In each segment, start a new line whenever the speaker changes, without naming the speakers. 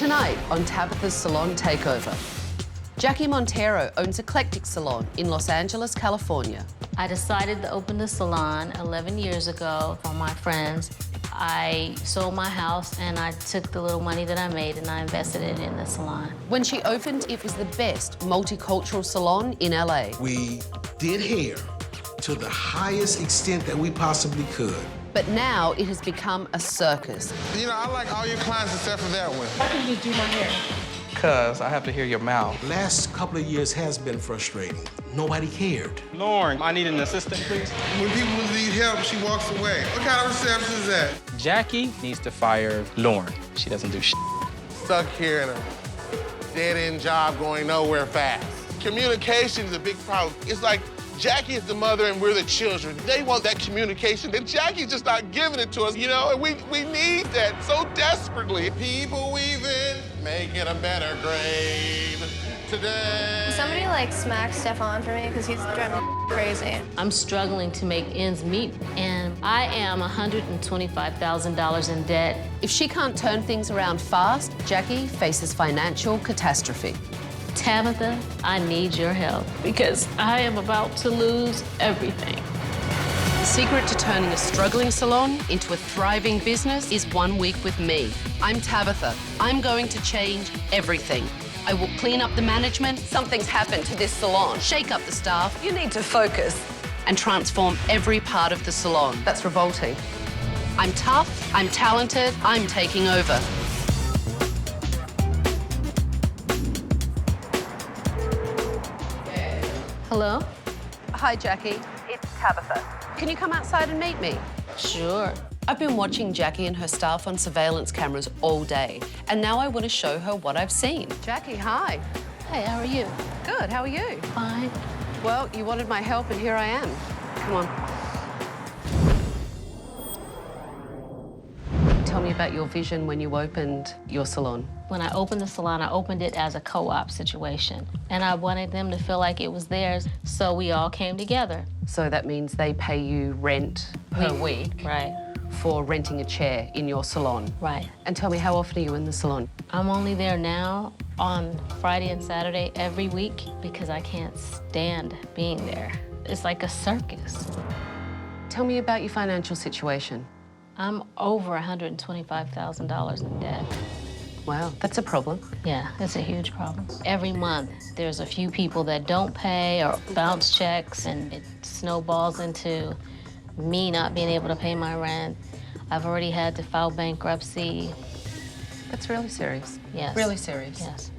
Tonight on Tabatha's Salon Takeover. Jacqui Montero owns Eclectic Salon in Los Angeles, California.
I decided to open the salon 11 years ago for my friends. I sold my house and I took the little money that I made and I invested it in the salon.
When she opened, it was the best multicultural salon in LA.
We did hair to the highest extent that we possibly could.
But now it has become a circus.
You know, I like all your clients except for that one.
Why did you do my hair?
Because I have to hear your mouth.
Last couple of years has been frustrating. Nobody cared.
Lauren, I need an assistant, please.
When people need help, she walks away. What kind of reception is that?
Jacqui needs to fire Lauren. She doesn't do shit.
Stuck here in a dead-end job going nowhere fast. Communication is a big problem. It's like Jacqui is the mother and we're the children. They want that communication, and Jacqui's just not giving it to us, you know? And we need that so desperately. People weaving, making a better grade today.
Somebody like smack Stefan for me because he's driving me crazy.
I'm struggling to make ends meet, and I am $125,000 in debt.
If she can't turn things around fast, Jacqui faces financial catastrophe.
Tabatha, I need your help because I am about to lose everything.
The secret to turning a struggling salon into a thriving business is 1 week with me. I'm Tabatha. I'm going to change everything. I will clean up the management. Something's happened to this salon. Shake up the staff. You need to focus. And transform every part of the salon. That's revolting. I'm tough, I'm talented, I'm taking over.
Hello?
Hi, Jacqui. It's Tabatha. Can you come outside and meet me?
Sure.
I've been watching Jacqui and her staff on surveillance cameras all day, and now I want to show her what I've seen. Jacqui, hi.
Hey, how are you?
Good, how are you?
Fine.
Well, you wanted my help, and here I am. Come on. Tell me about your vision when you opened your salon.
When I opened the salon, I opened it as a co-op situation. And I wanted them to feel like it was theirs, so we all came together.
So that means they pay you rent per week
Right,
for renting a chair in your salon.
right.
And tell me, how often are you in the salon?
I'm only there now on Friday and Saturday every week because I can't stand being there. It's like a circus.
Tell me about your financial situation.
I'm over $125,000 in debt.
Wow, that's a problem.
Yeah, it's a huge problem. Every month, there's a few people that don't pay or bounce checks, and it snowballs into me not being able to pay my rent. I've already had to file bankruptcy.
That's really serious.
Yes.
Really serious.
Yes.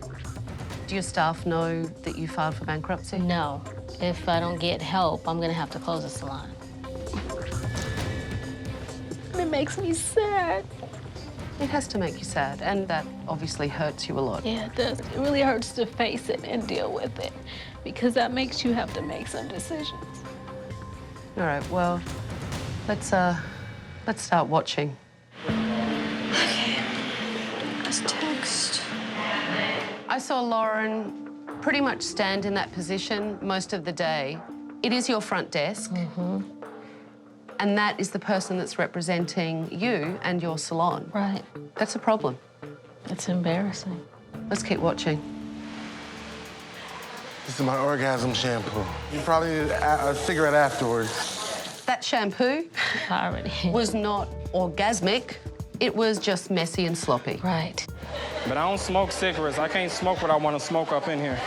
Do your staff know that you filed for bankruptcy?
No. If I don't get help, I'm gonna have to close the salon. It makes me sad.
It has to make you sad, and that obviously hurts you a lot.
Yeah, it does. It really hurts to face it and deal with it because that makes you have to make some decisions.
All right, well, let's start watching.
Okay. Let's text.
I saw Lauren pretty much stand in that position most of the day. It is your front desk.
Mm-hmm.
And that is the person that's representing you and your salon.
Right.
That's a problem.
It's embarrassing.
Let's keep watching.
This is my orgasm shampoo. You probably need a cigarette afterwards.
That shampoo
I already.
was not orgasmic. It was just messy and sloppy.
Right.
But I don't smoke cigarettes. I can't smoke what I want to smoke up in here.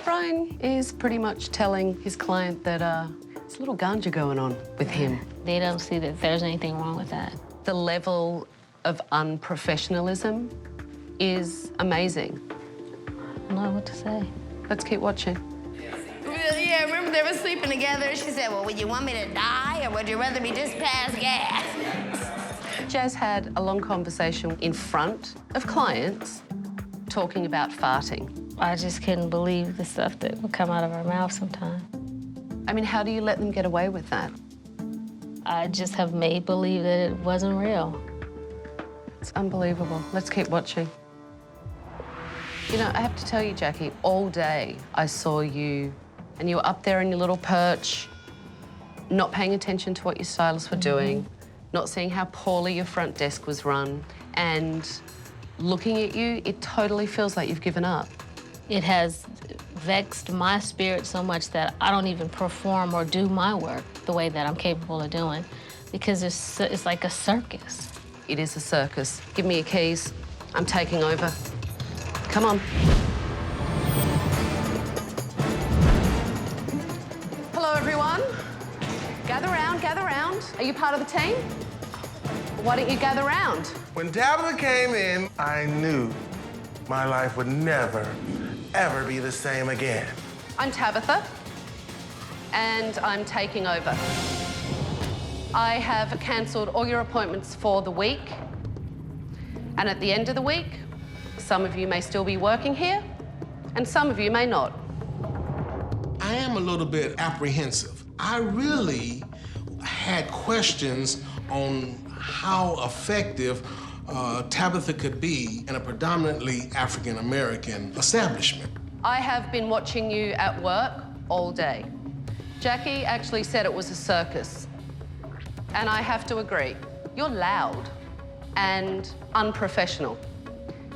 Brian is pretty much telling his client that there's a little ganja going on with him.
They don't see that there's anything wrong with that.
The level of unprofessionalism is amazing.
I don't know what to say.
Let's keep watching.
Yeah, remember they were sleeping together. She said, well, would you want me to die or would you rather me just pass gas?
Jazz had a long conversation in front of clients talking about farting.
I just couldn't believe the stuff that would come out of her mouth sometimes.
I mean, how do you let them get away with that?
I just have made believe that it wasn't real.
It's unbelievable. Let's keep watching. You know, I have to tell you, Jacqui, all day I saw you, and you were up there in your little perch, not paying attention to what your stylists were doing, not seeing how poorly your front desk was run, and Looking at you, it totally feels like you've given up.
It has vexed my spirit so much that I don't even perform or do my work the way that I'm capable of doing, because it's like a circus.
It is a circus. Give me your keys. I'm taking over. Come on. Hello, everyone. Gather round, gather round. Are you part of the team? Why don't you gather round?
When Tabatha came in, I knew my life would never, ever be the same again.
I'm Tabatha, and I'm taking over. I have cancelled all your appointments for the week, and at the end of the week, some of you may still be working here, and some of you may not.
I am a little bit apprehensive. I really had questions on how effective Tabatha could be in a predominantly African-American establishment.
I have been watching you at work all day. Jacqui actually said it was a circus. And I have to agree, you're loud and unprofessional.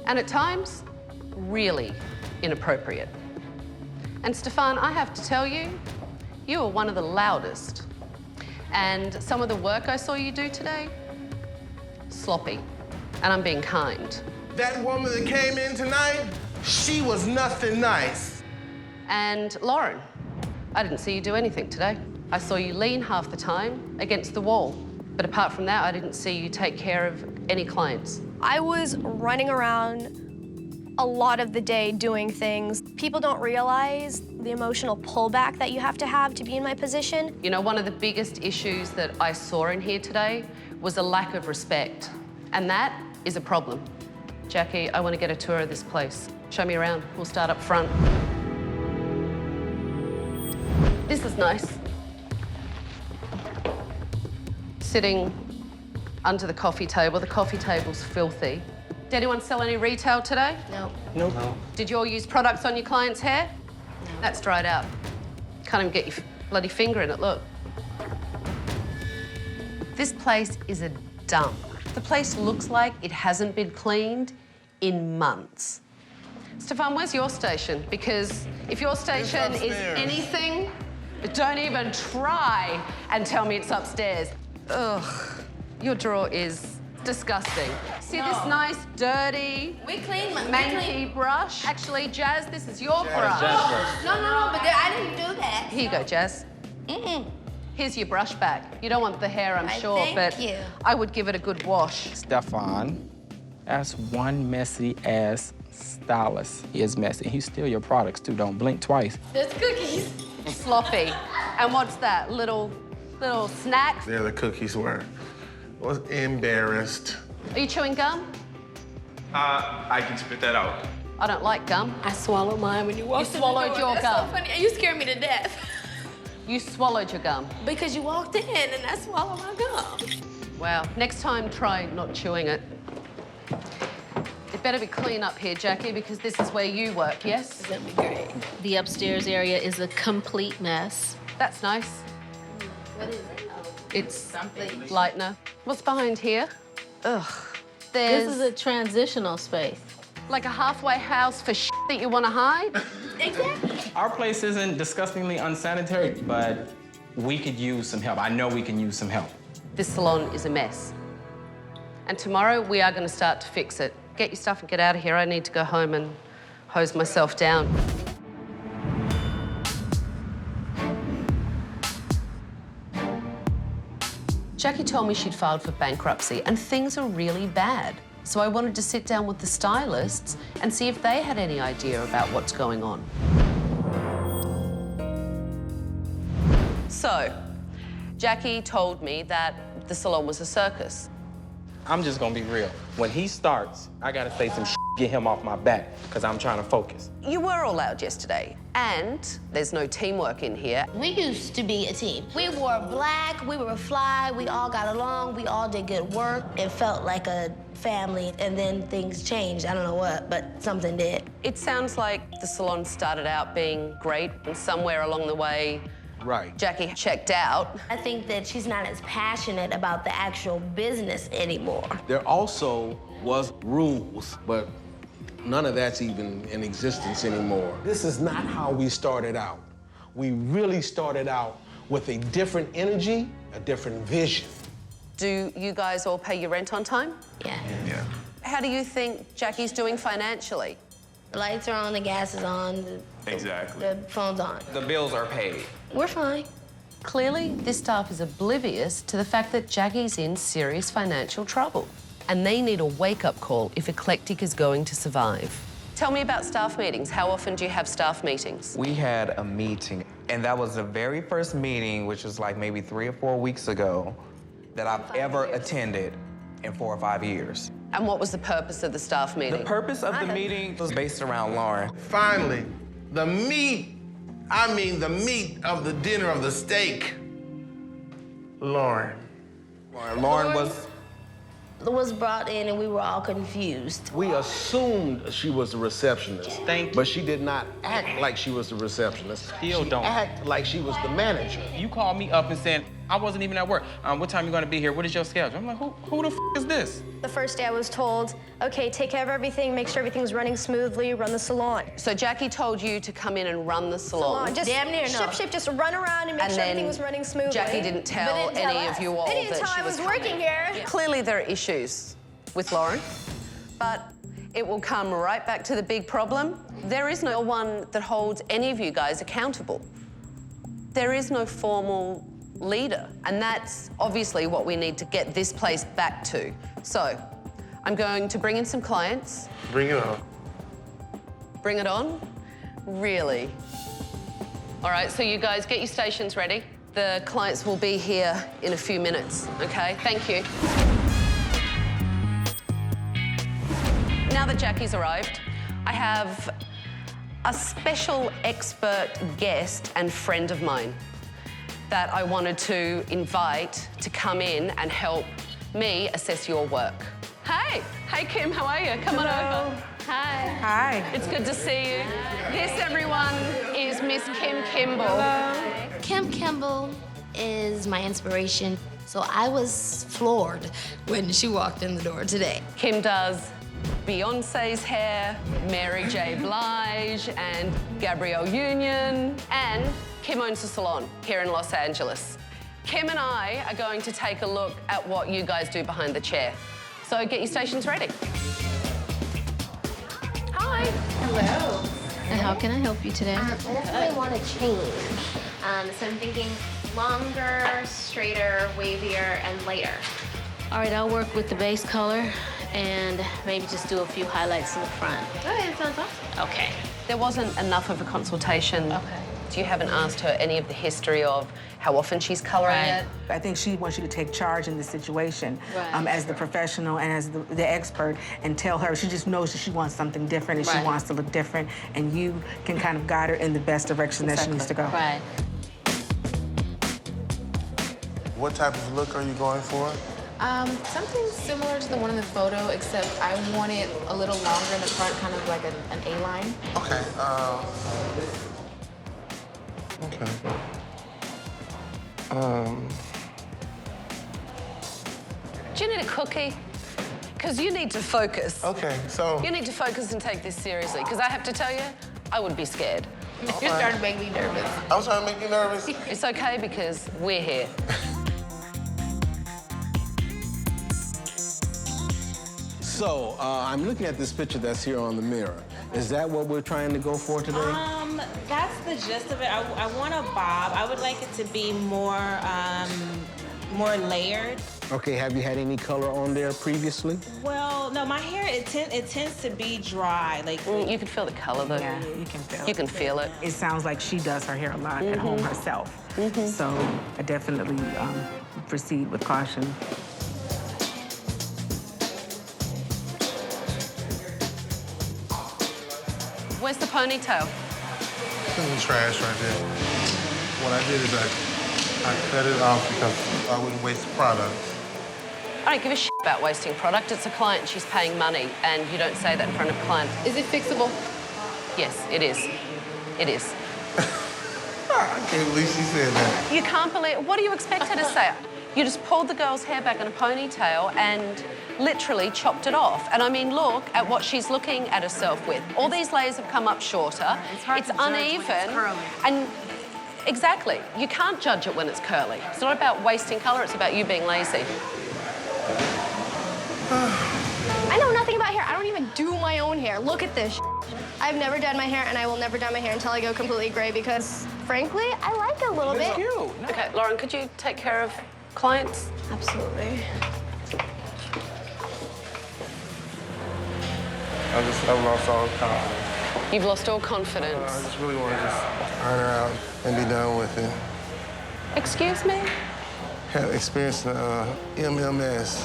And at times, really inappropriate. And Stefan, I have to tell you, you are one of the loudest. And some of the work I saw you do today, sloppy. And I'm being kind.
That woman that came in tonight, she was nothing nice.
And Lauren, I didn't see you do anything today. I saw you lean half the time against the wall. But apart from that, I didn't see you take care of any clients.
I was running around a lot of the day doing things. People don't realize the emotional pullback that you have to be in my position.
You know, one of the biggest issues that I saw in here today was a lack of respect. And that is a problem. Jacqui, I want to get a tour of this place. Show me around. We'll start up front. This is nice. Sitting under the coffee table. The coffee table's filthy. Did anyone sell any retail today?
No.
Nope.
Did you all use products on your client's hair?
No.
That's dried out. Can't even get your bloody finger in it, look. This place is a dump. The place looks like it hasn't been cleaned in months. Stefan, where's your station? Because if your station is anything, don't even try and tell me it's upstairs. Ugh, your drawer is disgusting. See this nice, dirty, manky brush? Actually, Jazz, this is your brush.
No, but I didn't do that.
Here you go, Jazz. Here's your brush back. You don't want the hair, I'm sure,
thank
but
you.
I would give it a good wash.
Stefan, that's one messy ass stylist. He is messy. He steal your products too. Don't blink twice.
There's cookies.
Sloppy. And what's that? Little snacks?
There the cookies were. I was embarrassed.
Are you chewing gum?
I can spit that out.
I don't like gum.
I swallowed mine when you walked
You swallowed your
That's
gum.
so funny. You scared me to death.
You swallowed your gum.
Because you walked in and I swallowed my gum.
Wow. Next time, try not chewing it. It better be clean up here, Jacqui, because this is where you work, yes?
That'd be great. The upstairs area is a complete mess.
That's nice.
What is it?
It's lightener. What's behind here? Ugh. There's
This is a transitional space.
like a halfway house for shit that you want to hide.
Exactly.
Our place isn't disgustingly unsanitary, but we could use some help. I know we can use some help.
This salon is a mess. And tomorrow we are going to start to fix it. Get your stuff and get out of here. I need to go home and hose myself down. Jacqui told me she'd filed for bankruptcy and things are really bad. So I wanted to sit down with the stylists and see if they had any idea about what's going on. So, Jacqui told me that the salon was a circus.
I'm just gonna be real. When he starts, I gotta say some get him off my back, because I'm trying to focus.
You were all loud yesterday, and there's no teamwork in here.
We used to be a team. We wore black, we were fly, we all got along, we all did good work. It felt like a family, and then things changed. I don't know what, but something did.
It sounds like the salon started out being great, and somewhere along the way,
Right.
Jacqui checked out.
I think that she's not as passionate about the actual business anymore.
There also
was rules, but none of that's even in existence anymore. This is not how we started out. We really started out with a different energy, a different vision.
Do you guys all pay your rent on time?
Yeah.
Yeah.
How do you think Jacqui's doing financially?
The lights are on, the gas is on,
Exactly.
the phone's on.
The bills are paid.
We're fine.
Clearly, this staff is oblivious to the fact that Jacqui's in serious financial trouble, and they need a wake-up call if Eclectic is going to survive. Tell me about staff meetings. How often do you have staff meetings?
We had a meeting, and that was the very first meeting, which was like maybe 3 or 4 weeks ago, that I've ever attended in 4 or 5 years.
And what was the purpose of the staff meeting?
The purpose of the meeting was based around Lauren.
Finally, the meat, I mean the meat of the dinner of the steak. Lauren.
Lauren
Was brought in and we were all confused.
We assumed she was the receptionist,
Thank you.
but she did not act like she was the receptionist.
Still
she
don't.
act like she was the manager.
You called me up and said, I wasn't even at work. What time you gonna be here? What is your schedule? I'm like, who the f is this?
The first day I was told, okay, take care of everything, make sure everything's running smoothly, run the salon.
So Jacqui told you to come in and run the salon.
Just
Damn near no.
ship, just run around and make
And
sure
then
everything was running smoothly.
Jacqui didn't tell
But didn't tell
any of
us.
you all
They didn't
that
tell
she
I was
coming.
working here.
Clearly there are issues with Lauren, but it will come right back to the big problem. There is no one that holds any of you guys accountable. There is no formal leader, and that's obviously what we need to get this place back to. So, I'm going to bring in some clients.
Bring it on.
Bring it on? Really? All right, so you guys get your stations ready. The clients will be here in a few minutes, okay? Thank you. Now that Jacqui's arrived, I have a special expert guest and friend of mine that I wanted to invite to come in and help me assess your work. Hey, Kim, how are you? Come on over.
Hi.
Hi.
It's good to see you. This, everyone, is Miss Kim Kimball.
Hello.
Kim Kimball is my inspiration. So I was floored when she walked in the door today.
Kim does Beyonce's hair, Mary J. Blige, and Gabrielle Union, and Kim owns a salon here in Los Angeles. Kim and I are going to take a look at what you guys do behind the chair. So get your stations ready. Hi.
Hello. And how can I help you today?
I definitely want to change. So I'm thinking longer, straighter, wavier, and lighter.
All right, I'll work with the base color and maybe just do a few highlights in the front.
Okay, that sounds awesome.
Okay.
There wasn't enough of a consultation.
Okay.
You haven't asked her any of the history of how often she's coloring it.
I think she wants you to take charge in this situation
Right.
as the professional and as the expert, and tell her. She just knows that she wants something different and
Right.
she wants to look different, and you can kind of guide her in the best direction that she needs to go.
Right.
What type of look are you going for?
Something similar to the one in the photo, except I want it a little longer in the front, kind of like an A-line.
Okay, okay.
Do you need a cookie? Because you need to focus.
Okay, so.
You need to focus and take this seriously, because I have to tell you, I would be scared.
You're starting to make me nervous.
I was trying to make you nervous.
It's okay, because we're here.
So, I'm looking at this picture that's here on the mirror. Is that what we're trying to go for today?
That's the gist of it. I want a bob. I would like it to be more layered.
Okay, have you had any color on there previously?
Well, no, my hair, it tends to be dry. Like
You can feel the color, though.
Yeah, you can feel
You can feel it.
It sounds like she does her hair a lot at home herself. So I definitely proceed with caution.
Where's the ponytail?
This is trash right there. What I did is I cut it off because I wouldn't waste product.
I don't give a shit about wasting product. It's a client, she's paying money, and you don't say that in front of a client.
Is it fixable?
Yes, it is. It is.
I can't believe she said that.
You can't believe, what do you expect her to say? You just pulled the girl's hair back in a ponytail and literally chopped it off. And I mean, look at what she's looking at herself with. All these layers have come up shorter. It's uneven.
It's curly.
And exactly, you can't judge it when it's curly. It's not about wasting colour, it's about you being lazy.
I know nothing about hair. I don't even do my own hair. Look at this. I've never done my hair, and I will never dye my hair until I go completely gray because, frankly, I like it a little bit.
Cute.
Okay, Lauren, could you take care of clients?
Absolutely.
I've lost all confidence.
You've lost all confidence.
I just really want to just iron her out and be done with it.
Excuse me?
Have experienced MMS,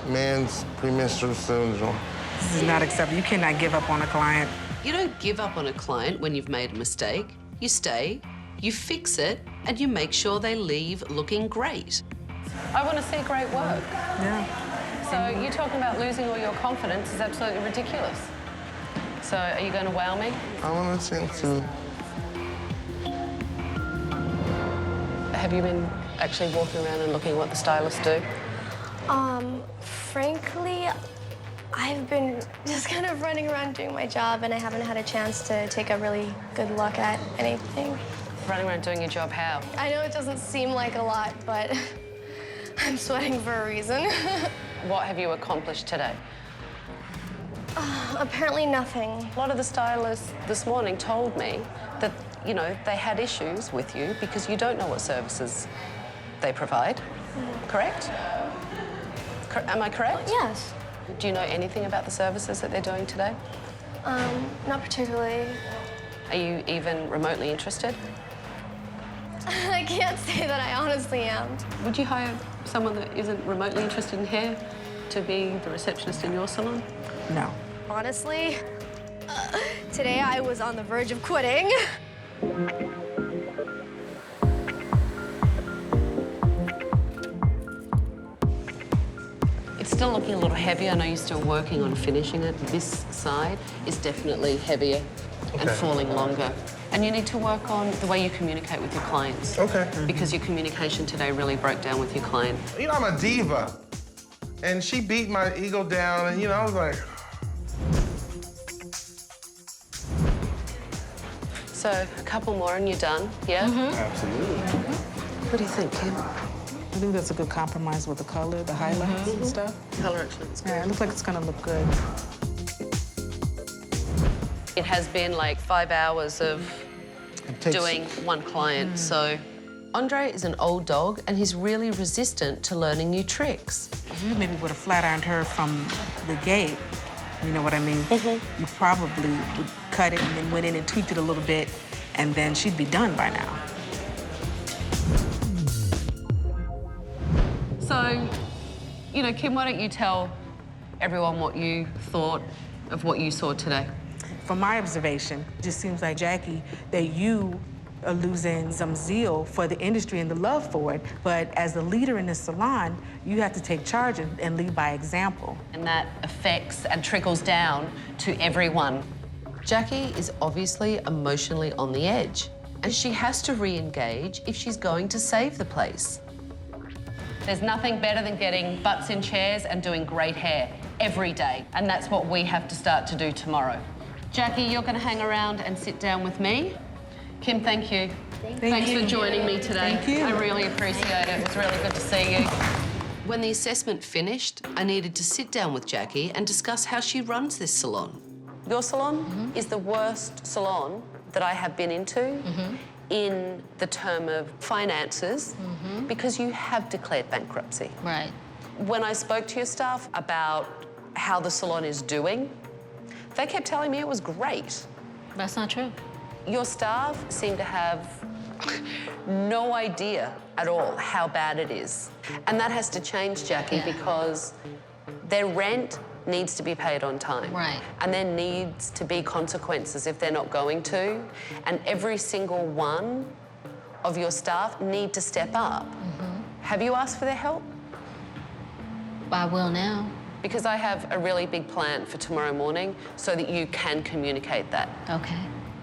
man's premenstrual syndrome.
This is not acceptable. You cannot give up on a client.
You don't give up on a client when you've made a mistake. You stay, you fix it, and you make sure they leave looking great. I want to see great work.
Yeah.
So you talking about losing all your confidence is absolutely ridiculous. So are you going to wow me?
I want to attempt to.
Have you been actually walking around and looking at what the stylists do?
Frankly, I've been just kind of running around doing my job, and I haven't had a chance to take a really good look at anything.
Running around doing your job how?
I know it doesn't seem like a lot, but I'm sweating for a reason.
What have you accomplished today?
Apparently nothing.
A lot of the stylists this morning told me that, you know, they had issues with you because you don't know what services they provide. Correct? Am I correct?
Yes.
Do you know anything about the services that they're doing today?
Not particularly.
Are you even remotely interested?
I can't say that I honestly am.
Would you hire someone that isn't remotely interested in hair to be the receptionist in your salon?
No.
Honestly, today I was on the verge of quitting.
It's still looking a little heavy. I know you're still working on finishing it. This side is definitely heavier and falling longer. And you need to work on the way you communicate with your clients.
Okay.
Because your communication today really broke down with your client.
You know, I'm a diva. And she beat my ego down, and, you know, I was like...
So, a couple more and you're done, yeah?
Absolutely.
What do you think, Kim?
I think that's a good compromise with the color, the highlights and stuff.
Color actually looks good.
Yeah, it looks like it's gonna look good.
It has been like 5 hours of doing one client, so... Andre is an old dog and he's really resistant to learning new tricks.
If you maybe would have flat ironed her from the gate, you know what I mean? You probably would cut it and then went in and tweaked it a little bit, and then she'd be done by now.
So, you know, Kim, why don't you tell everyone what you thought of what you saw today?
From my observation, it just seems like, Jacqui, that you are losing some zeal for the industry and the love for it, but as the leader in the salon, you have to take charge and lead by example.
And that affects and trickles down to everyone. Jacqui is obviously emotionally on the edge, and she has to re-engage if she's going to save the place. There's nothing better than getting butts in chairs and doing great hair every day, and that's what we have to start to do tomorrow. Jacqui, you're going to hang around and sit down with me. Kim, thank you. Thanks for joining me today.
Thank you.
I really appreciate it. It was really good to see you. When the assessment finished, I needed to sit down with Jacqui and discuss how she runs this salon. Your salon is the worst salon that I have been into in the term of finances because you have declared bankruptcy.
Right.
When I spoke to your staff about how the salon is doing, they kept telling me it was great.
That's not true.
Your staff seem to have no idea at all how bad it is. And that has to change, Jacqui, because their rent needs to be paid on time.
Right.
And there needs to be consequences if they're not going to. And every single one of your staff need to step up. Have you asked for their help?
I will now.
Because I have a really big plan for tomorrow morning so that you can communicate that.
Okay.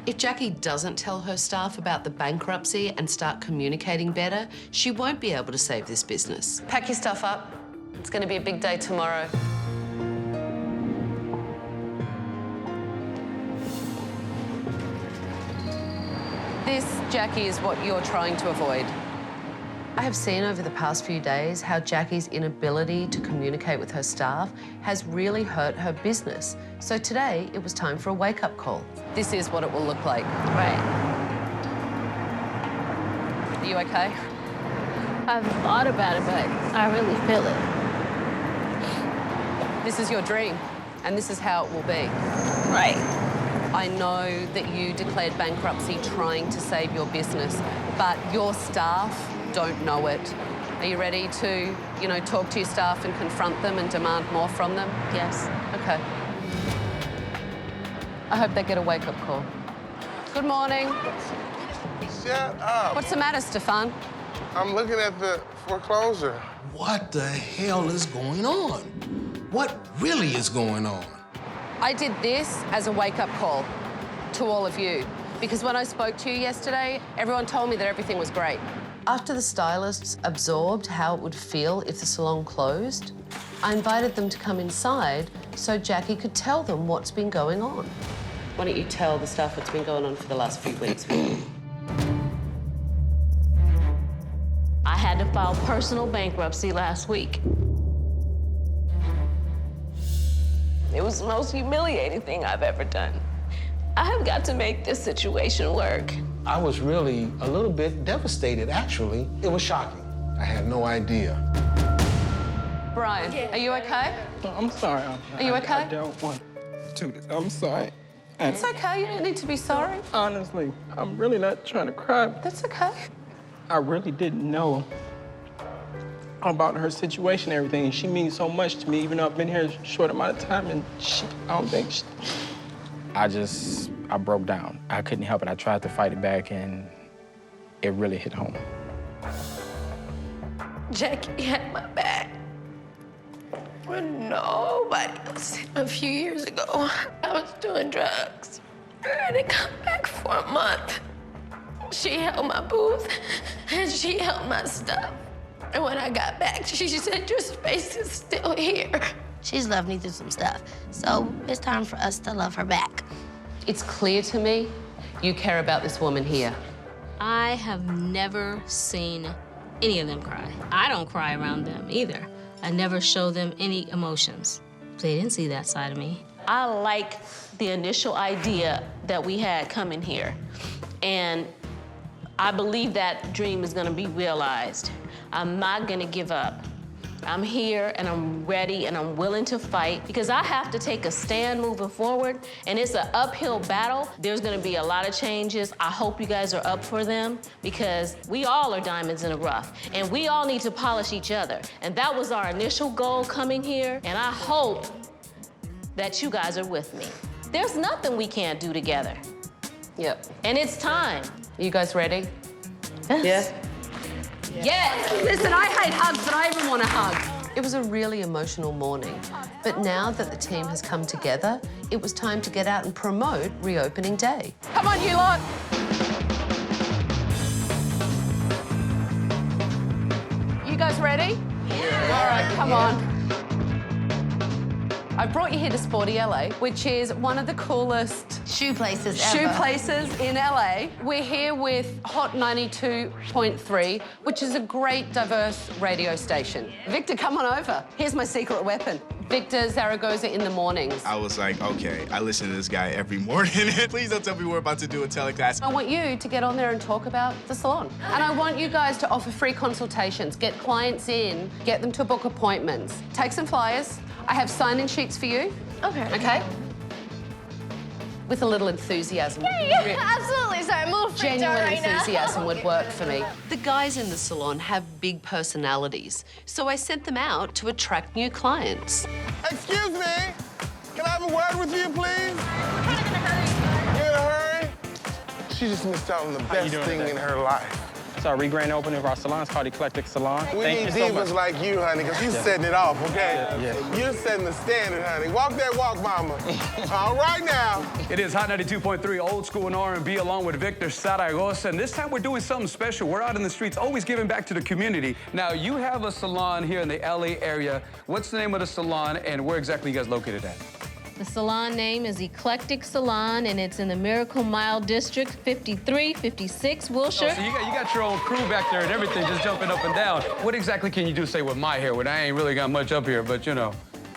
If Jacqui doesn't tell her staff about the bankruptcy and start communicating better, she won't be able to save this business. Pack your stuff up. It's going to be a big day tomorrow. This, Jacqui, is what you're trying to avoid. I have seen over the past few days how Jacqui's inability to communicate with her staff has really hurt her business. So today, it was time for a wake-up call. This is what it will look like.
Right.
Are you okay?
I've thought about it, but I really feel it.
This is your dream, and this is how it will be.
Right.
I know that you declared bankruptcy trying to save your business, but your staff don't know it. Are you ready to, talk to your staff and confront them and demand more from them?
Yes.
Okay. I hope they get a wake-up call. Good morning.
Shut up.
What's the matter, Stefan?
I'm looking at the foreclosure.
What the hell is going on? What really is going on?
I did this as a wake-up call to all of you, because when I spoke to you yesterday, everyone told me that everything was great. After the stylists absorbed how it would feel if the salon closed, I invited them to come inside so Jacqui could tell them what's been going on. Why don't you tell the staff what's been going on for the last few weeks?
I had to file personal bankruptcy last week. It was the most humiliating thing I've ever done. I have got to make this situation work.
I was really a little bit devastated, actually. It was shocking. I had no idea.
Brian, are you okay?
I'm sorry.
Are you okay?
I don't want to. I'm sorry.
It's okay. You don't need to be sorry.
Honestly, I'm really not trying to cry.
That's okay.
I really didn't know about her situation and everything. And she means so much to me, even though I've been here a short amount of time. And I don't think I broke down. I couldn't help it. I tried to fight it back, and it really hit home.
Jacqui had my back when nobody else. A few years ago, I was doing drugs. I didn't come back for a month. She held my booth, and she held my stuff. And when I got back, she said, your space is still here. She's loved me through some stuff, so it's time for us to love her back.
It's clear to me you care about this woman here.
I have never seen any of them cry. I don't cry around them either. I never show them any emotions. They didn't see that side of me. I like the initial idea that we had coming here. And I believe that dream is gonna be realized. I'm not gonna give up. I'm here and I'm ready and I'm willing to fight because I have to take a stand moving forward, and it's an uphill battle. There's gonna be a lot of changes. I hope you guys are up for them because we all are diamonds in the rough and we all need to polish each other. And that was our initial goal coming here, and I hope that you guys are with me. There's nothing we can't do together.
Yep.
And it's time.
Are you guys ready?
Yes.
Yes! Listen, I hate hugs, but I even want a hug. It was a really emotional morning, but now that the team has come together, it was time to get out and promote reopening day. Come on, you lot! You guys ready? Yeah. All right, come on. I brought you here to Sporty LA, which is one of the coolest
shoe places
in LA. We're here with Hot 92.3, which is a great, diverse radio station. Victor, come on over. Here's my secret weapon. Victor Zaragoza in the mornings.
I was like, okay, I listen to this guy every morning. Please don't tell me we're about to do a teleclass.
I want you to get on there and talk about the salon. And I want you guys to offer free consultations, get clients in, get them to book appointments. Take some flyers. I have sign-in sheets for you.
Okay.
Okay? With a little enthusiasm.
Yeah, absolutely. Sorry, I'm a little freaked out
Genuine
right now.
enthusiasm would work for me. The guys in the salon have big personalities, so I sent them out to attract new clients.
Excuse me. Can I have a word with you, please? We're kind of in a hurry. You're in a hurry? She just missed out on the best thing in her life.
It's our grand opening of our salon. It's called Eclectic Salon.
We
Thank
need
you so
divas
much.
like you, honey, because you're setting it off, okay?
Yeah.
You're setting the standard, honey. Walk that walk, mama. All right now.
It is Hot 92.3, old school and R&B, along with Victor Zaragoza. And this time we're doing something special. We're out in the streets, always giving back to the community. Now, you have a salon here in the LA area. What's the name of the salon, and where exactly you guys located at?
The salon name is Eclectic Salon, and it's in the Miracle Mile District, 5356 Wilshire.
Oh, so you got your own crew back there and everything, just jumping up and down. What exactly can you do, say, with my hair when I ain't really got much up here, but you know?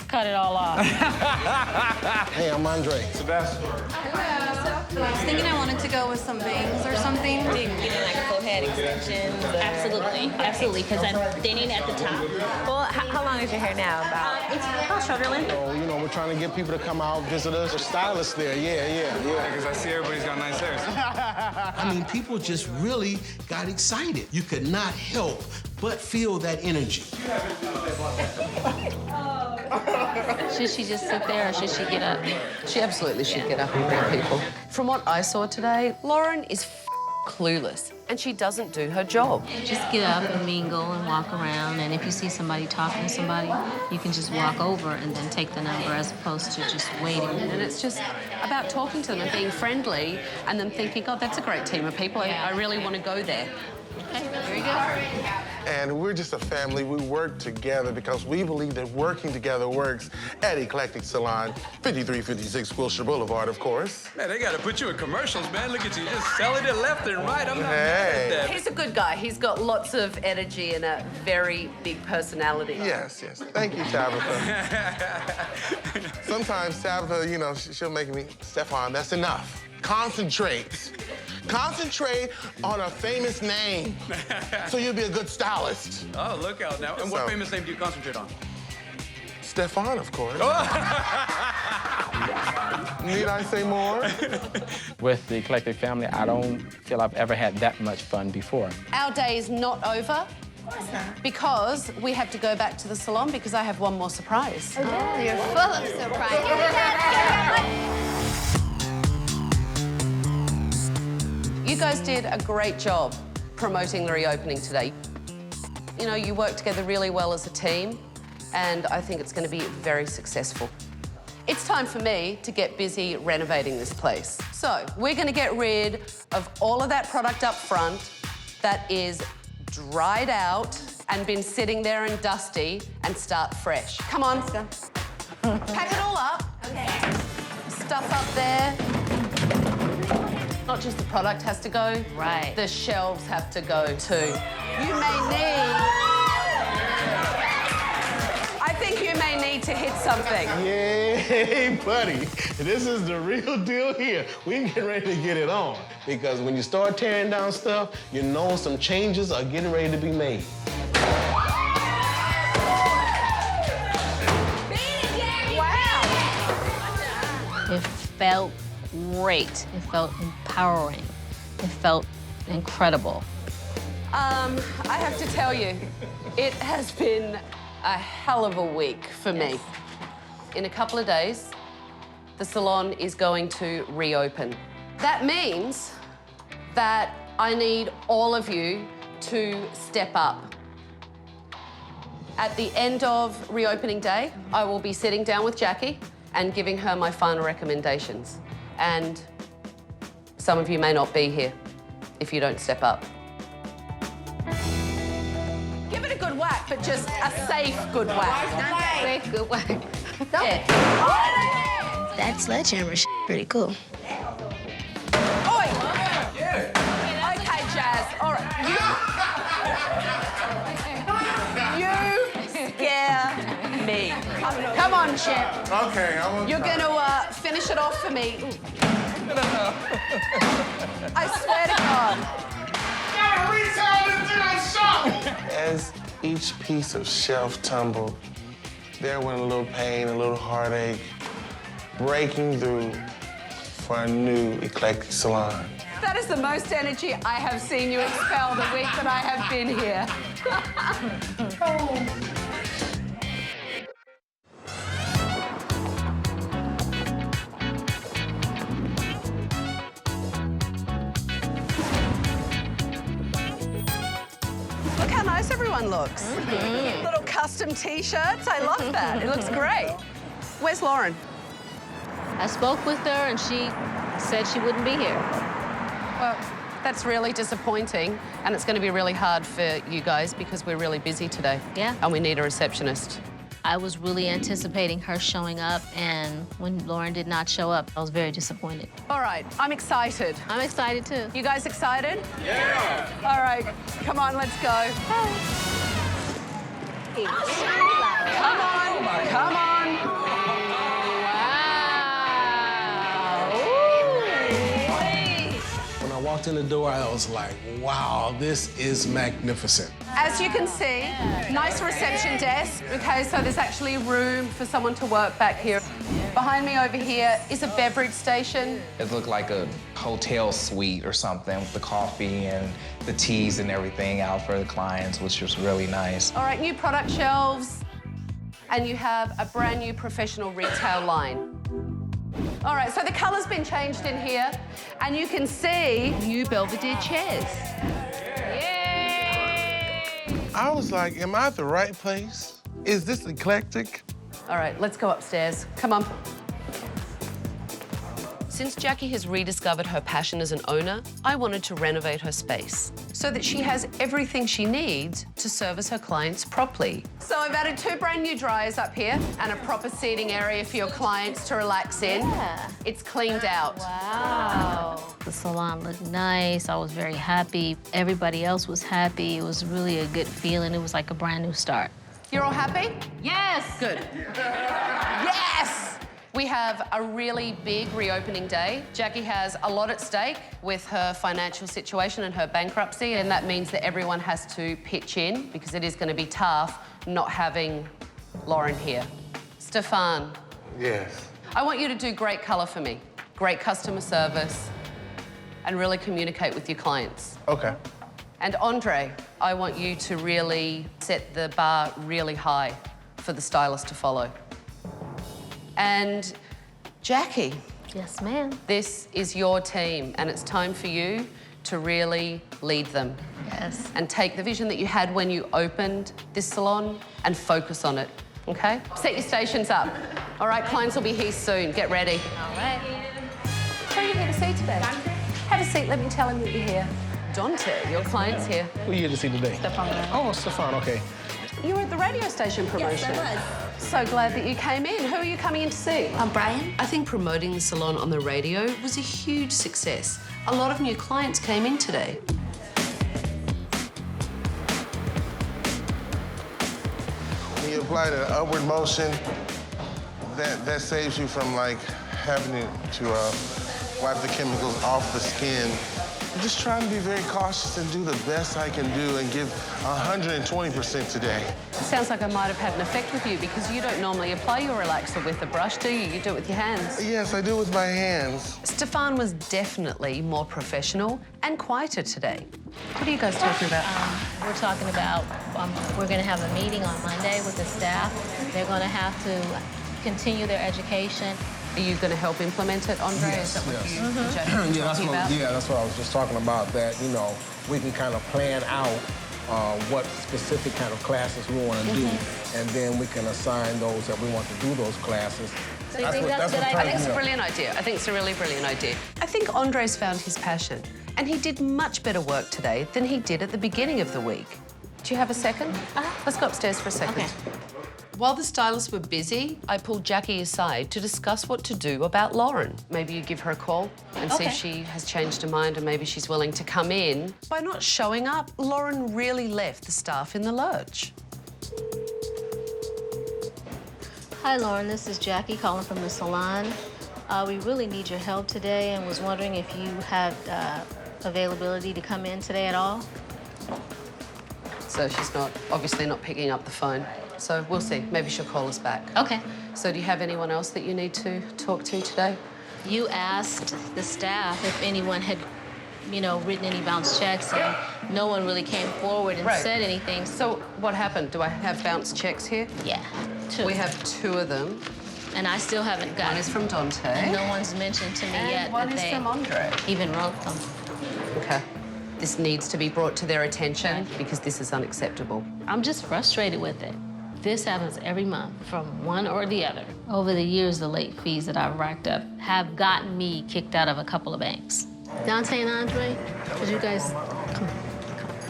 Cut it all off.
Hey, I'm Andre.
Sebastian.
I was thinking I wanted to go with some bangs or something.
Like full head extensions. Absolutely, because I'm thinning at the top.
Well, how long is your hair now? About shoulder length.
So, you know, we're trying to get people to come out, visit us. We're stylists there, yeah.
Because I see everybody's got nice hair.
I mean, people just really got excited. You could not help but feel that energy.
Should she just sit there or should she get up?
She absolutely should get up and greet people. From what I saw today, Lauren is clueless and she doesn't do her job.
Just get up and mingle and walk around, and if you see somebody talking to somebody, you can just walk over and then take the number as opposed to just waiting.
And it's just about talking to them and being friendly and then thinking, God, that's a great team of people. I really want to go there.
Okay, very good.
And we're just a family. We work together because we believe that working together works at Eclectic Salon, 5356 Wilshire Boulevard, of course.
Man, they got to put you in commercials, man. Look at you, just selling it left and right. I'm not mad at that.
He's a good guy. He's got lots of energy and a very big personality.
Yes. Thank you, Tabatha. Sometimes Tabatha, you know, she'll make me, Stefan, that's enough. Concentrate. Concentrate on a famous name so you'll be a good stylist.
Oh, look out now. And what famous name do you concentrate on?
Stefan, of course. Need I say more?
With the Eclectic family, I don't feel I've ever had that much fun before.
Our day is not over because we have to go back to the salon because I have one more surprise.
Oh, you're full of surprises.
You guys did a great job promoting the reopening today. You know, you work together really well as a team, and I think it's going to be very successful. It's time for me to get busy renovating this place. So we're going to get rid of all of that product up front that is dried out and been sitting there and dusty and start fresh. Come on. Let's go. Pack it all up. Okay. Stuff up there. Not just the product has to go.
Right.
The shelves have to go too. You may need... I think you may need to hit something.
Yay, buddy. This is the real deal here. We get ready to get it on. Because when you start tearing down stuff, you know some changes are getting ready to be made.
It felt great. It felt empowering. It felt incredible.
I have to tell you, it has been a hell of a week for me. In a couple of days, the salon is going to reopen. That means that I need all of you to step up. At the end of reopening day, I will be sitting down with Jacqui and giving her my final recommendations. And some of you may not be here if you don't step up. Give it a good whack, but just a safe good whack.
Safe good whack.
Yeah.
That sledgehammer is pretty cool.
Oi! Okay, Jazz. All right. You scare me. Come on, Chip.
Okay,
You're going to finish it off for me. I swear to God.
As each piece of shelf tumbled, there went a little pain, a little heartache, breaking through for a new Eclectic Salon.
That is the most energy I have seen you expel the week that I have been here. Look how nice everyone looks. Little custom T-shirts. I love that. It looks great. Where's Lauren?
I spoke with her and she said she wouldn't be here.
Well, that's really disappointing, and it's going to be really hard for you guys because we're really busy today.
Yeah.
And we need a receptionist.
I was really anticipating her showing up, and when Lauren did not show up, I was very disappointed.
All right, I'm excited.
I'm excited too.
You guys excited?
Yeah.
All right, come on, let's go. Come on, come on. Wow.
When I walked in the door, I was like, wow, this is magnificent.
As you can see, nice reception desk. Okay, so there's actually room for someone to work back here. Behind me over here is a beverage station.
It looked like a hotel suite or something with the coffee and the teas and everything out for the clients, which was really nice.
All right, new product shelves. And you have a brand new professional retail line. All right, so the color's been changed in here, and you can see new Belvedere chairs.
I was like, am I at the right place? Is this eclectic?
All right, let's go upstairs. Come on.
Since Jacqui has rediscovered her passion as an owner, I wanted to renovate her space so that she has everything she needs to service her clients properly.
So I've added 2 brand new dryers up here and a proper seating area for your clients to relax in.
Yeah.
It's cleaned out.
Wow. The salon looked nice. I was very happy. Everybody else was happy. It was really a good feeling. It was like a brand new start.
You're all happy?
Yes.
Good. Yes! We have a really big reopening day. Jacqui has a lot at stake with her financial situation and her bankruptcy, and that means that everyone has to pitch in because it is going to be tough not having Lauren here. Stefan.
Yes.
I want you to do great color for me, great customer service, and really communicate with your clients.
Okay.
And Andre, I want you to really set the bar really high for the stylist to follow. And Jacqui.
Yes, ma'am.
This is your team, and it's time for you to really lead them.
Yes.
And take the vision that you had when you opened this salon and focus on it, okay? Set your stations up. All right, clients will be here soon. Get ready.
All right.
Who are you here to see today? Have a seat, let me tell him that you're here. Dante, your client's here.
Who are you here to see today?
Stefan.
Oh, Stefan, okay.
You were at the radio station promotion.
Yes, I was.
So glad that you came in. Who are you coming in to see?
Brian.
I think promoting the salon on the radio was a huge success. A lot of new clients came in today.
When you apply the upward motion, that saves you from like having to wipe the chemicals off the skin. I'm just trying to be very cautious and do the best I can do and give 120% today.
It sounds like I might have had an effect with you because you don't normally apply your relaxer with a brush, do you? You do it with your hands.
Yes, I do with my hands.
Stefan was definitely more professional and quieter today. What are you guys talking about?
We're talking about, we're going to have a meeting on Monday with the staff. They're going to have to continue their education.
Are you going to help implement it, Andre?
Yes,
Is that what
yes.
you're talking about?
That's what I was just talking about, that, you know, we can kind of plan out what specific kind of classes we want to do, and then we can assign those that we want to do those classes.
So you think that's a good idea? I think it's a brilliant idea. I think it's a really brilliant idea.
I think Andre's found his passion, and he did much better work today than he did at the beginning of the week.
Do you have a second? Let's go upstairs for a second.
Okay.
While the stylists were busy, I pulled Jacqui aside to discuss what to do about Lauren.
Maybe you give her a call and see if she has changed her mind, and maybe she's willing to come in.
By not showing up, Lauren really left the staff in the lurch.
Hi, Lauren. This is Jacqui calling from the salon. We really need your help today and was wondering if you had availability to come in today at all.
So she's obviously not picking up the phone. So we'll see. Maybe she'll call us back.
Okay.
So do you have anyone else that you need to talk to today?
You asked the staff if anyone had, written any bounce checks, and no one really came forward and said anything.
So what happened? Do I have bounce checks here?
Yeah, 2.
We have 2 of them.
And I still haven't gotten.
One is from Dante.
And no one's mentioned to me yet
one
that
is
they
from Andre.
even wrote them.
Okay. This needs to be brought to their attention because this is unacceptable.
I'm just frustrated with it. This happens every month from one or the other. Over the years, the late fees that I've racked up have gotten me kicked out of a couple of banks. Dante and Andre, would you guys come?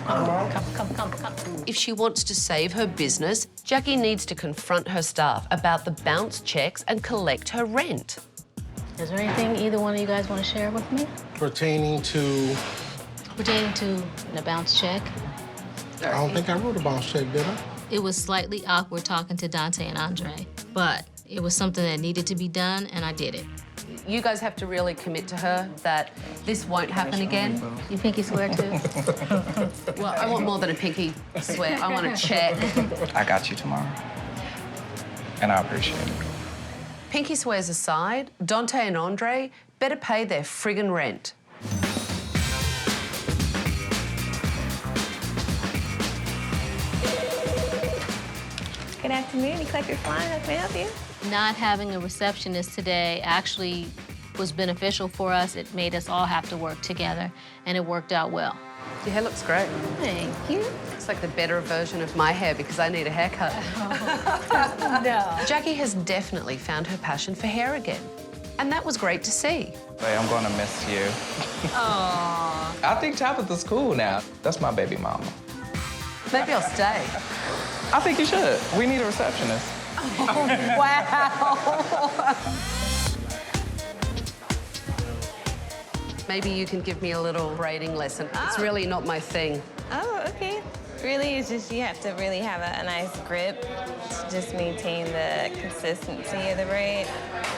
Come.
If she wants to save her business, Jacqui needs to confront her staff about the bounce checks and collect her rent.
Is there anything either one of you guys want to share with me?
Pertaining to...
Pertaining to the bounce check.
I don't think I wrote a bounce check, did I?
It was slightly awkward talking to Dante and Andre, but it was something that needed to be done, and I did it.
You guys have to really commit to her that this won't happen again.
You pinky swear too?
Well, I want more than a pinky swear. I want a check.
I got you tomorrow. And I appreciate it.
Pinky swears aside, Dante and Andre better pay their friggin' rent.
Good afternoon, Eclectic Salon. How can I help you?
Not having a receptionist today actually was beneficial for us. It made us all have to work together, and it worked out well.
Your hair looks great.
Thank you.
It's like the better version of my hair because I need a haircut.
No.
Jacqui has definitely found her passion for hair again, and that was great to see.
Hey, I'm gonna miss you.
Aww.
I think Tabatha's cool now. That's my baby mama.
Maybe I'll stay.
I think you should. We need a receptionist.
Oh, wow.
Maybe you can give me a little braiding lesson. It's really not my thing.
Oh, okay. Really, it's just you have to really have a nice grip to just maintain the consistency of the braid.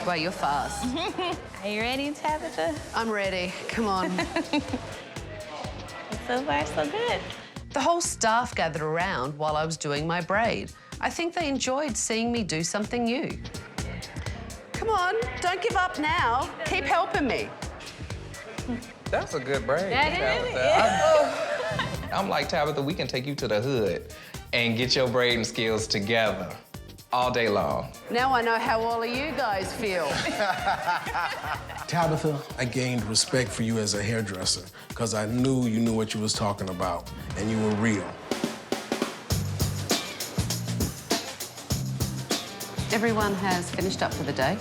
Well, you're fast.
Are you ready, Tabatha?
I'm ready. Come on.
So far, so good.
The whole staff gathered around while I was doing my braid. I think they enjoyed seeing me do something new. Come on, don't give up now. Keep helping me.
That's a good braid.
That is,
Tabatha. I'm like, Tabatha, we can take you to the hood and get your braiding skills together all day long.
Now I know how all of you guys feel.
Tabatha, I gained respect for you as a hairdresser because I knew you knew what you was talking about and you were real.
Everyone has finished up for the day.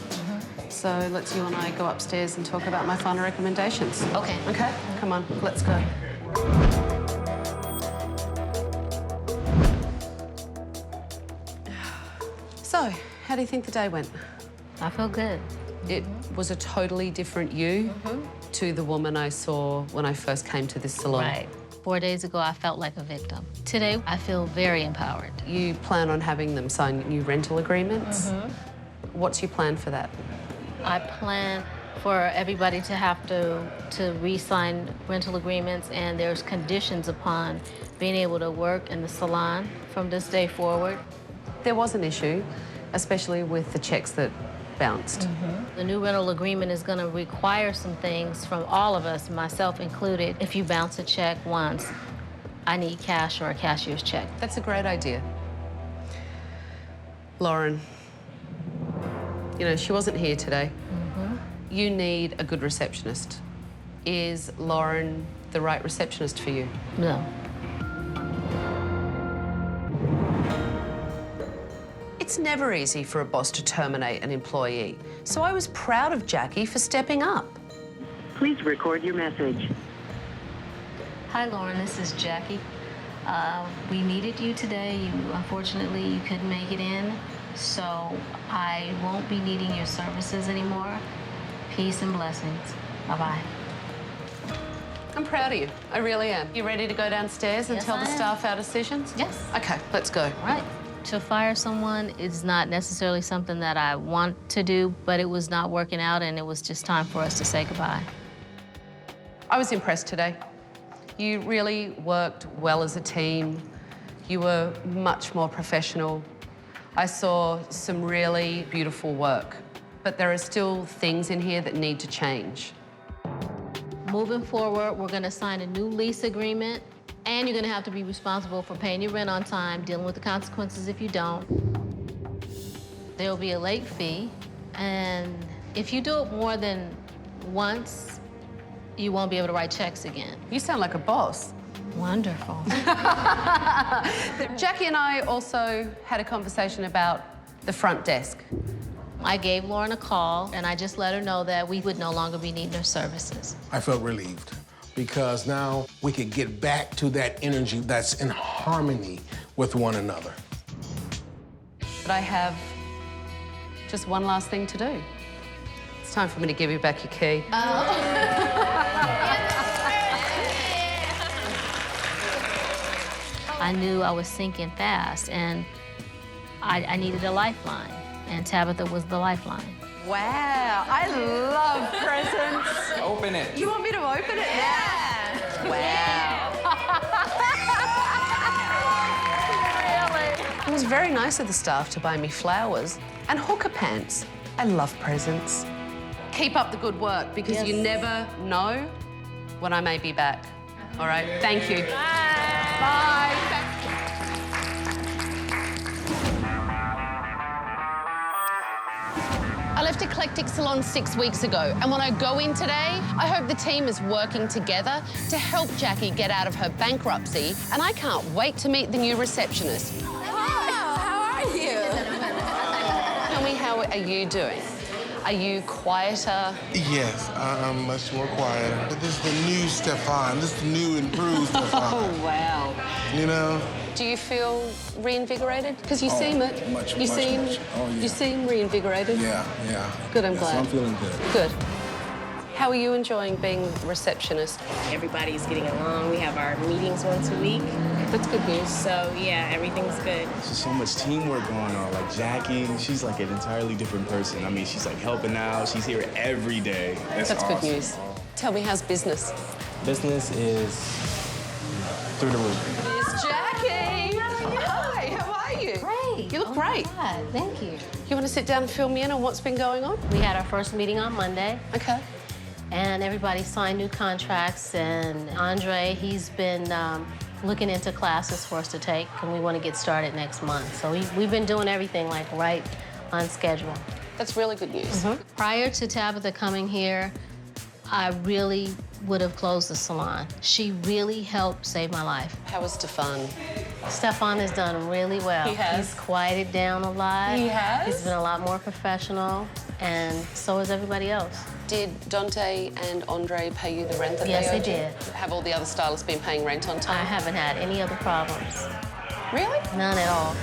So let's you and I go upstairs and talk about my final recommendations.
Okay.
Okay? Come on, let's go. So, how do you think the day went?
I feel good.
It was a totally different you to the woman I saw when I first came to this salon.
Right. 4 days ago, I felt like a victim. Today, I feel very empowered.
You plan on having them sign new rental agreements? What's your plan for that?
I plan for everybody to have to re-sign rental agreements, and there's conditions upon being able to work in the salon from this day forward.
There was an issue, especially with the checks that bounced.
The new rental agreement is going to require some things from all of us, myself included. If you bounce a check once, I need cash or a cashier's check.
That's a great idea. Lauren, you know, she wasn't here today. You need a good receptionist. Is Lauren the right receptionist for you?
No.
It's never easy for a boss to terminate an employee, so I was proud of Jacqui for stepping up.
Please record your message.
Hi, Lauren, this is Jacqui. We needed you today. Unfortunately, you couldn't make it in, so I won't be needing your services anymore. Peace and blessings. Bye-bye.
I'm proud of you. I really am. You ready to go downstairs and
Yes,
tell
I
the
am.
staff our decisions?
Yes.
Okay, let's go.
All right. To fire someone is not necessarily something that I want to do, but it was not working out, and it was just time for us to say goodbye.
I was impressed today. You really worked well as a team. You were much more professional. I saw some really beautiful work, but there are still things in here that need to change.
Moving forward, we're gonna sign a new lease agreement, and you're gonna have to be responsible for paying your rent on time, dealing with the consequences if you don't. There'll be a late fee, and if you do it more than once, you won't be able to write checks again.
You sound like a boss.
Wonderful.
Jacqui and I also had a conversation about the front desk.
I gave Lauren a call, and I just let her know that we would no longer be needing her services.
I felt relieved. because now we could get back to that energy that's in harmony with one another.
But I have just one last thing to do. It's time for me to give you back your key.
I knew I was sinking fast, and I needed a lifeline, and Tabatha was the lifeline.
Wow, I love presents.
Open it.
You want me to open it? Yeah.
Wow.
It was very nice of the staff to buy me flowers and hooker pants.
I love presents.
Keep up the good work, because you never know when I may be back. All right, thank you. Bye. I left Eclectic Salon 6 weeks ago, and when I go in today, I hope the team is working together to help Jacqui get out of her bankruptcy, and I can't wait to meet the new receptionist.
Hi, how are you?
Tell me, how are you doing? Are you quieter?
Yes, I'm much more quieter. But this is the new Stefan. This is the new improved Stefan.
Oh, wow.
You know?
Do you feel reinvigorated? Because you seem it.
Much. Oh, yeah.
You seem reinvigorated.
Yeah.
Good, I'm
So
glad.
I'm feeling good.
Good. How are you enjoying being receptionist?
Everybody's getting along. We have our meetings once a week.
That's good news.
So, yeah, everything's good.
There's just so much teamwork going on. Like Jacqui, she's like an entirely different person. I mean, she's like helping out. She's here every day.
That's
awesome.
good news. Tell me, how's business?
Business is through the roof.
It's Jacqui. Hi, how are you?
Great.
You look great.
God, thank you.
You want to sit down and fill me in on what's been going on?
We had our first meeting on Monday.
Okay.
And everybody signed new contracts, and Andre, he's been looking into classes for us to take, and we want to get started next month. So we've been doing everything like right on schedule.
That's really good news.
Prior to Tabatha coming here, I really would have closed the salon. She really helped save my life.
How was Stefan?
Stefan has done really well.
He has?
He's quieted down a lot.
He has?
He's been a lot more professional, and so is everybody else.
Did Dante and Andre pay you the rent that
Yes,
they owed
they
you?
did.
Have all the other stylists been paying rent on
I
time?
haven't had any other problems.
Really?
None at all.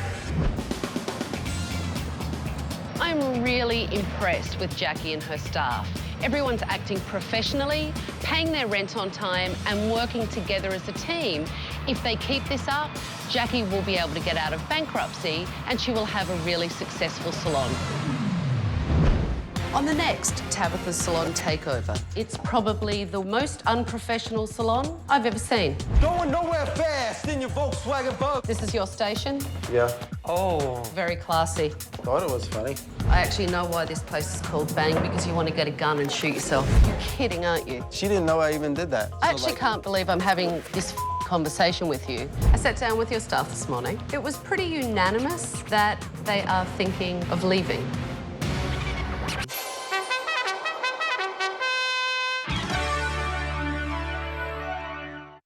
I'm really impressed with Jacqui and her staff. Everyone's acting professionally, paying their rent on time, and working together as a team. If they keep this up, Jacqui will be able to get out of bankruptcy, and she will have a really successful salon. On the next Tabatha's Salon Takeover, it's probably the most unprofessional salon I've ever seen.
Going nowhere fast in your Volkswagen Bug.
This is your station?
Yeah. Oh.
Very classy.
Thought it was funny.
I actually know why this place is called Bang, because you want to get a gun and shoot yourself. You're kidding, aren't you?
She didn't know I even did that.
I actually can't believe I'm having this conversation with you. I sat down with your staff this morning. It was pretty unanimous that they are thinking of leaving.